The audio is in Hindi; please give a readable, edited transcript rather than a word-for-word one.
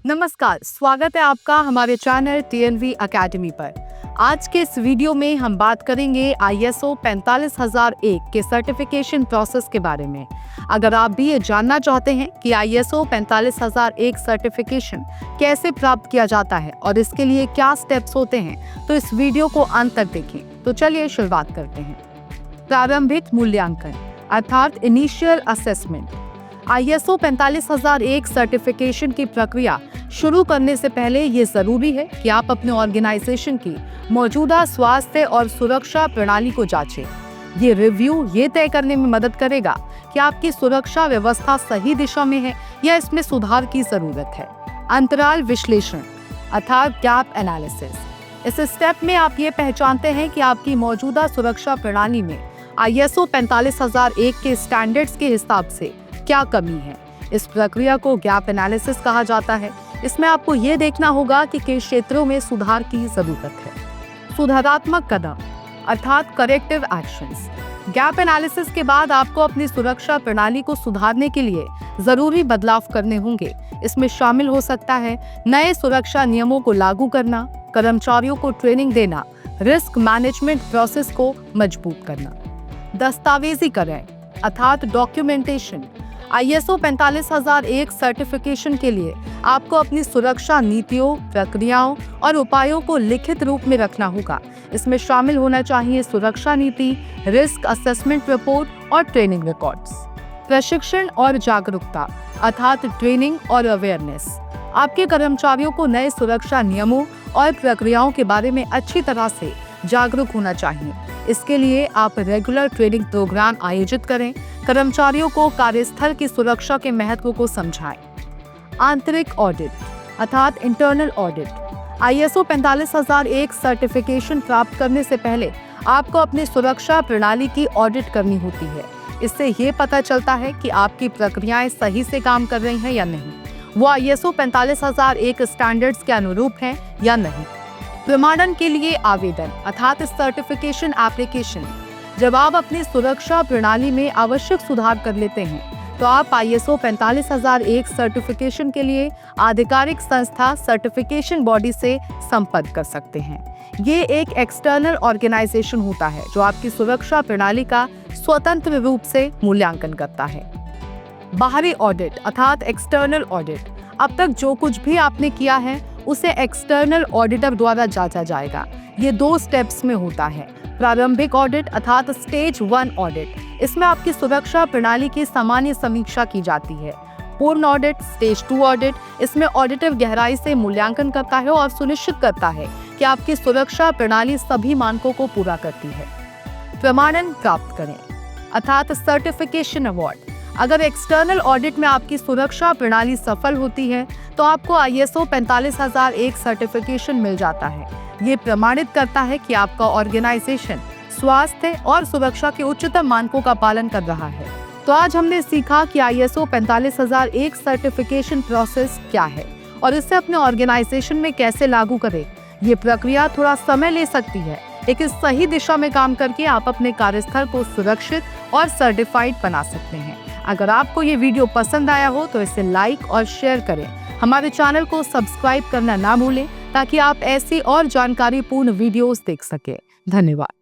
नमस्कार, स्वागत है आपका हमारे चैनल TNV अकेडमी पर। आज के इस वीडियो में हम बात करेंगे ISO 45001 के सर्टिफिकेशन प्रोसेस के बारे में। अगर आप भी ये जानना चाहते हैं कि ISO 45001 सर्टिफिकेशन कैसे प्राप्त किया जाता है और इसके लिए क्या स्टेप्स होते हैं, तो इस वीडियो को अंत तक देखें। तो चलिए शुरुआत करते हैं। प्रारंभिक मूल्यांकन अर्थात इनिशियल असेसमेंट। ISO 45001 सर्टिफिकेशन की प्रक्रिया शुरू करने से पहले ये जरूरी है कि आप अपने ऑर्गेनाइजेशन की मौजूदा स्वास्थ्य और सुरक्षा प्रणाली को जांचें। ये रिव्यू ये तय करने में मदद करेगा कि आपकी सुरक्षा व्यवस्था सही दिशा में है या इसमें सुधार की जरूरत है। अंतराल विश्लेषण अर्थात गैप एनालिसिस। इस स्टेप में आप ये पहचानते हैं कि आपकी मौजूदा सुरक्षा प्रणाली में ISO 45001 के स्टैंडर्ड्स के हिसाब से क्या कमी है। इस प्रक्रिया को गैप एनालिसिस कहा जाता है। इसमें आपको ये देखना होगा कि किस क्षेत्रों में सुधार की जरूरत है। सुधारात्मक कदम अर्थात करेक्टिव एक्शंस। गैप एनालिसिस के बाद आपको अपनी सुरक्षा प्रणाली को सुधारने के लिए जरूरी बदलाव करने होंगे। इसमें शामिल हो सकता है नए सुरक्षा नियमों को लागू करना, कर्मचारियों को ट्रेनिंग देना, रिस्क मैनेजमेंट प्रोसेस को मजबूत करना। दस्तावेजीकरण अर्थात डॉक्यूमेंटेशन। ISO 45001 सर्टिफिकेशन के लिए आपको अपनी सुरक्षा नीतियों, प्रक्रियाओं और उपायों को लिखित रूप में रखना होगा। इसमें शामिल होना चाहिए सुरक्षा नीति, रिस्क असेसमेंट रिपोर्ट और ट्रेनिंग रिकॉर्ड्स। प्रशिक्षण और जागरूकता अर्थात ट्रेनिंग और अवेयरनेस। आपके कर्मचारियों को नए सुरक्षा नियमों और प्रक्रियाओं के बारे में अच्छी तरह से जागरूक होना चाहिए। इसके लिए आप रेगुलर ट्रेनिंग प्रोग्राम आयोजित करें, कर्मचारियों को कार्यस्थल की सुरक्षा के महत्व को समझाएं। आंतरिक ऑडिट अर्थात इंटरनल ऑडिट। ISO 45001 सर्टिफिकेशन प्राप्त करने से पहले आपको अपनी सुरक्षा प्रणाली की ऑडिट करनी होती है। इससे ये पता चलता है कि आपकी प्रक्रियाएं सही से काम कर रही हैं या नहीं, वो ISO 45001 स्टैंडर्ड्स के अनुरूप हैं या नहीं। प्रमाणन के लिए आवेदन अर्थात सर्टिफिकेशन एप्लीकेशन। जब आप अपनी सुरक्षा प्रणाली में आवश्यक सुधार कर लेते हैं तो आप ISO 45001 सर्टिफिकेशन के लिए आधिकारिक संस्था सर्टिफिकेशन बॉडी से संपर्क कर सकते हैं। ये एक एक्सटर्नल ऑर्गेनाइजेशन होता है जो आपकी सुरक्षा प्रणाली का स्वतंत्र रूप से मूल्यांकन करता है। बाहरी ऑडिट अर्थात एक्सटर्नल ऑडिट। अब तक जो कुछ भी आपने किया है उसे एक्सटर्नल ऑडिटर द्वारा जांचा जाएगा। ये 2 स्टेप्स में होता है। प्रारंभिक ऑडिट अर्थात स्टेज 1 ऑडिट। इसमें आपकी सुरक्षा प्रणाली की सामान्य समीक्षा की जाती है। पूर्ण ऑडिट स्टेज 2 ऑडिट। इसमें ऑडिटर गहराई से मूल्यांकन करता है और सुनिश्चित करता है कि आपकी सुरक्षा प्रणाली सभी मानकों को पूरा करती है। प्रमाणन प्राप्त करें अर्थात सर्टिफिकेशन अवार्ड। अगर एक्सटर्नल ऑडिट में आपकी सुरक्षा प्रणाली सफल होती है तो आपको ISO 45001 सर्टिफिकेशन मिल जाता है। ये प्रमाणित करता है कि आपका ऑर्गेनाइजेशन स्वास्थ्य और सुरक्षा के उच्चतम मानकों का पालन कर रहा है। तो आज हमने सीखा कि ISO 45001 सर्टिफिकेशन प्रोसेस क्या है और इसे अपने ऑर्गेनाइजेशन में कैसे लागू करें। ये प्रक्रिया थोड़ा समय ले सकती है, लेकिन सही दिशा में काम करके आप अपने कार्यस्थल को सुरक्षित और सर्टिफाइड बना सकते हैं। अगर आपको ये वीडियो पसंद आया हो तो इसे लाइक और शेयर करें। हमारे चैनल को सब्सक्राइब करना ना भूलें ताकि आप ऐसी और जानकारीपूर्ण वीडियोस देख सकें। धन्यवाद।